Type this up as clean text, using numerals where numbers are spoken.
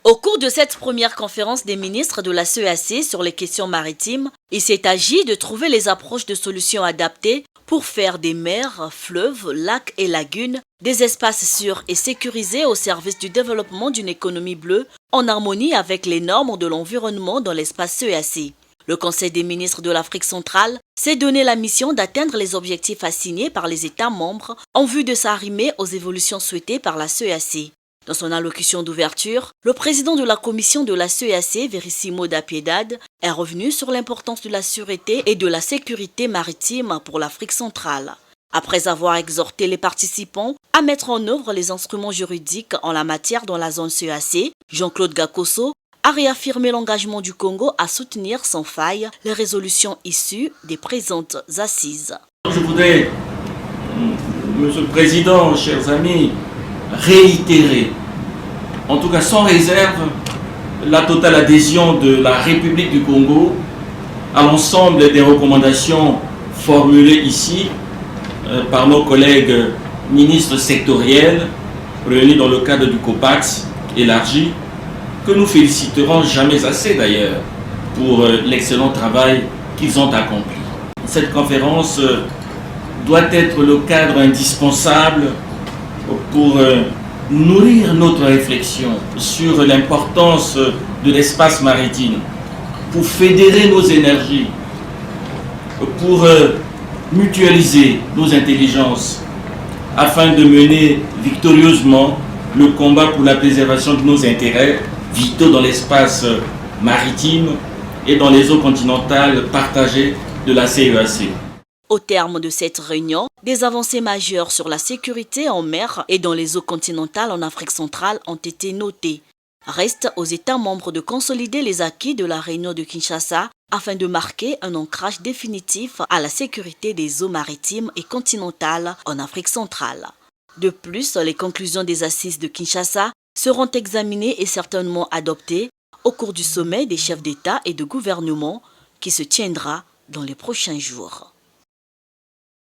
Au cours de cette première conférence des ministres de la CEEAC sur les questions maritimes, il s'est agi de trouver les approches de solutions adaptées pour faire des mers, fleuves, lacs et lagunes des espaces sûrs et sécurisés au service du développement d'une économie bleue en harmonie avec les normes de l'environnement dans l'espace CEEAC. Le Conseil des ministres de l'Afrique centrale s'est donné la mission d'atteindre les objectifs assignés par les États membres en vue de s'arrimer aux évolutions souhaitées par la CEEAC. Dans son allocution d'ouverture, le président de la commission de la CEEAC, Verissimo da Piedade, est revenu sur l'importance de la sûreté et de la sécurité maritime pour l'Afrique centrale. Après avoir exhorté les participants à mettre en œuvre les instruments juridiques en la matière dans la zone CEEAC, Jean-Claude Gakoso a réaffirmé l'engagement du Congo à soutenir sans faille les résolutions issues des présentes assises. Je voudrais, Monsieur le Président, chers amis, réitérer, en tout cas sans réserve, la totale adhésion de la République du Congo à l'ensemble des recommandations formulées ici par nos collègues ministres sectoriels réunis dans le cadre du COPAX élargi, que nous féliciterons jamais assez d'ailleurs pour l'excellent travail qu'ils ont accompli. Cette conférence doit être le cadre indispensable pour nourrir notre réflexion sur l'importance de l'espace maritime, pour fédérer nos énergies, pour mutualiser nos intelligences, afin de mener victorieusement le combat pour la préservation de nos intérêts vitaux dans l'espace maritime et dans les eaux continentales partagées de la CEEAC. Au terme de cette réunion, des avancées majeures sur la sécurité en mer et dans les eaux continentales en Afrique centrale ont été notées. Reste aux États membres de consolider les acquis de la réunion de Kinshasa afin de marquer un ancrage définitif à la sécurité des eaux maritimes et continentales en Afrique centrale. De plus, les conclusions des assises de Kinshasa seront examinées et certainement adoptées au cours du sommet des chefs d'État et de gouvernement qui se tiendra dans les prochains jours.